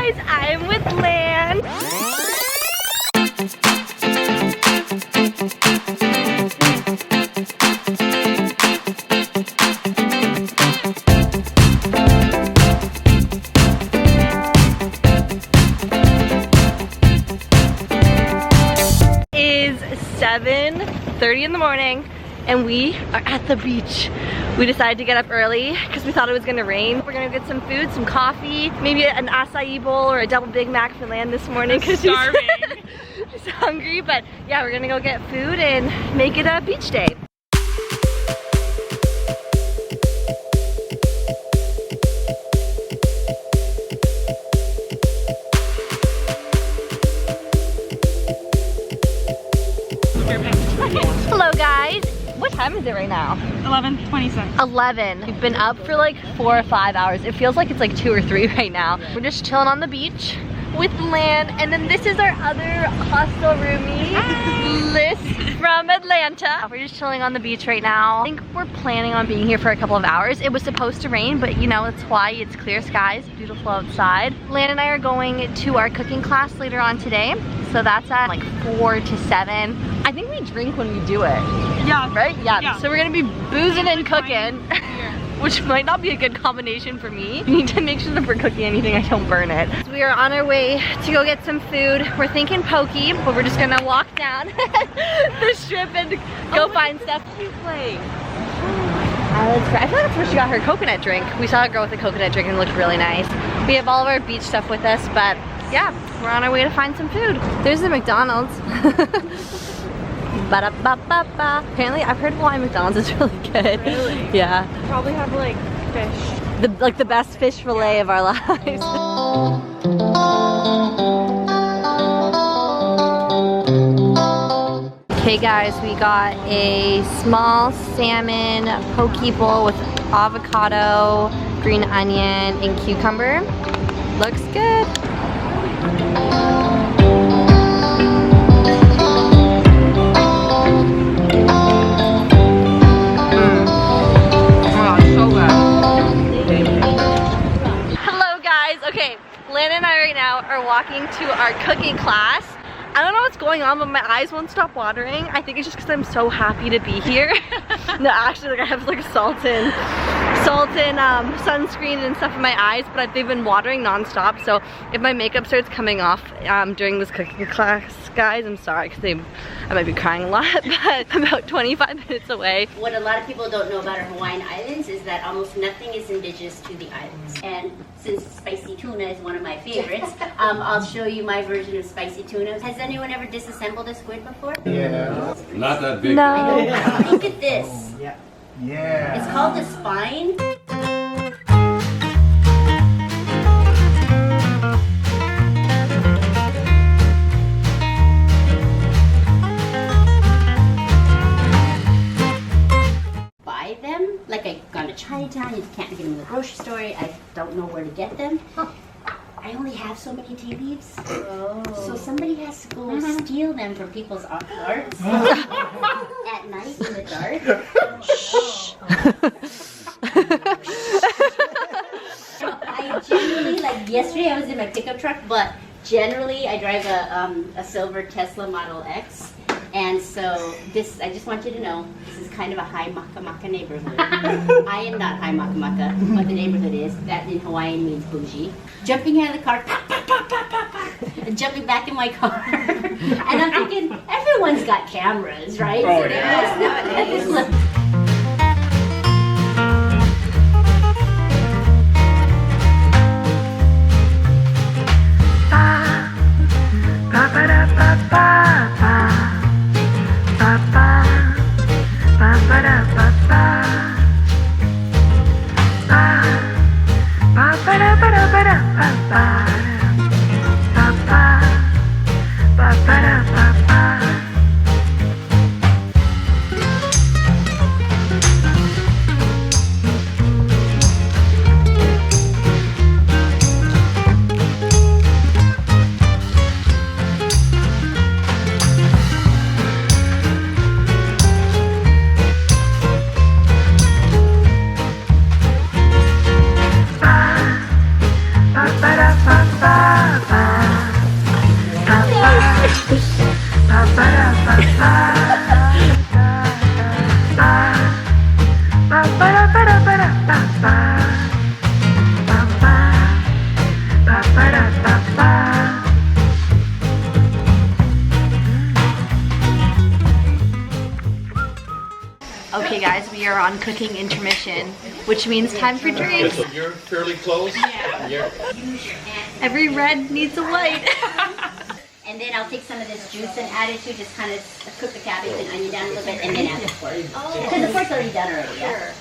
guys, I'm with Lan. It is 7:30 in the morning and we are at the beach. We decided to get up early because we thought it was gonna rain. We're gonna get some food, some coffee, maybe an acai bowl or a double Big Mac for Lan this morning because she's starving. She's hungry, but yeah, we're gonna go get food and make it a beach day. Hello guys. What time is it right now? 11:26. 11. We've been up for like 4 or 5 hours. It feels like it's like 2 or 3 right now. We're just chilling on the beach with Lan, and then this is our other hostel roomie, Liz from Atlanta. We're just chilling on the beach right now. I think we're planning on being here for a couple of hours. It was supposed to rain, but you know, it's Hawaii, it's clear skies, beautiful outside. Lan and I are going to our cooking class later on today. So that's at like 4 to 7. I think we drink when we do it. Yeah. Right? Yeah. Yeah. So we're gonna be boozing and cooking, which might not be a good combination for me. We need to make sure that if we're cooking anything, I don't burn it. So we are on our way to go get some food. We're thinking poke, but we're just gonna walk down the strip and go find stuff. She's playing. I feel like that's where she got her coconut drink. We saw a girl with a coconut drink and it looked really nice. We have all of our beach stuff with us, but yeah, we're on our way to find some food. There's the McDonald's. Ba-da-ba-ba-ba. Apparently, I've heard Hawaiian McDonald's is really good. Really? Yeah. Probably have like fish. The best fish fillet of our lives. Okay guys, we got a small salmon poke bowl with avocado, green onion, and cucumber. Looks good. Okay, Lan and I right now are walking to our cooking class. I don't know what's going on, but my eyes won't stop watering. I think it's just because I'm so happy to be here. No, actually, like I have like salt and sunscreen and stuff in my eyes, but they've been watering non-stop. So if my makeup starts coming off during this cooking class, guys, I'm sorry because I might be crying a lot, but I'm about 25 minutes away. What a lot of people don't know about our Hawaiian Islands is that almost nothing is indigenous to the islands. And since spicy tuna is one of my favorites, I'll show you my version of spicy tuna. Has anyone ever disassembled a squid before? Yeah. Not that big. No. Look at this. Yeah. Yeah. It's called the spine. Buy them. Like I gone to Chinatown, you can't get them in the grocery store. I don't know where to get them. I only have so many tea leaves. Oh. So somebody has to go steal them from people's arts at night in the dark. I generally, like yesterday I was in my pickup truck, but generally I drive a silver Tesla Model X. And so this, I just want you to know, this is kind of a high maka-maka neighborhood. I am not high maka-maka, but the neighborhood is. That in Hawaiian means bougie. Jumping out of the car, pop, pop, pop, pop, pop, pop, and jumping back in my car. And I'm thinking, everyone's got cameras, right? Oh, so yeah. nowadays. Look. Ba-ba-da-ba-ba. Okay guys, we are on cooking intermission, which means time for drinks. So you're fairly close? Yeah. Every red needs a white. And then I'll take some of this juice and add it to just kind of cook the cabbage and onion down a little bit and then add the pork. Because the pork's already done already, yeah?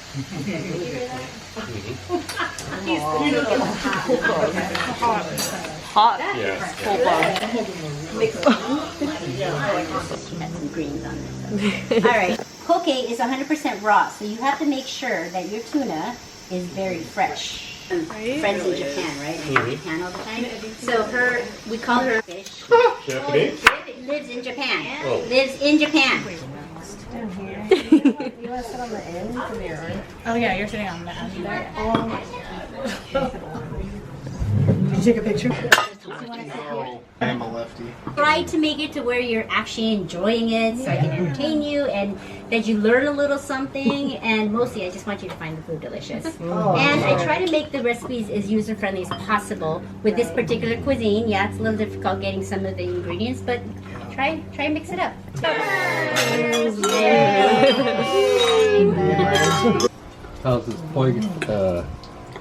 Hot. Yeah. Got some greens on this. Alright. Poke is 100% raw, so you have to make sure that your tuna is very fresh. Friends in Japan, right? In Japan all the time. So we call her fish. Japanese? Lives in Japan. Oh. Lives in Japan. Oh yeah, you're sitting on the end there. Did you take a picture? I am a lefty. Try to make it to where you're actually enjoying it so I can entertain you and that you learn a little something, and mostly I just want you to find the food delicious. And I try to make the recipes as user-friendly as possible with this particular cuisine. Yeah, it's a little difficult getting some of the ingredients, but try and mix it up. How's this point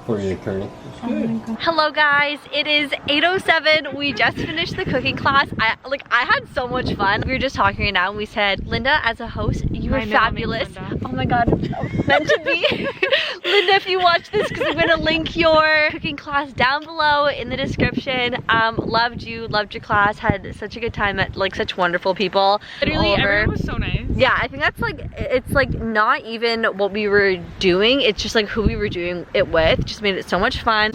for you, Kearney? Hello guys, it is 8:07. We just finished the cooking class. I had so much fun. We were just talking right now and we said, Linda, as a host, you were fabulous. Oh my god, meant to be. Linda, if you watch this, because I'm gonna link your cooking class down below in the description. Loved you, loved your class, had such a good time, met like such wonderful people. Literally everyone was so nice. Yeah, I think that's like, it's like not even what we were doing, it's just like who we were doing it with, just made it so much fun.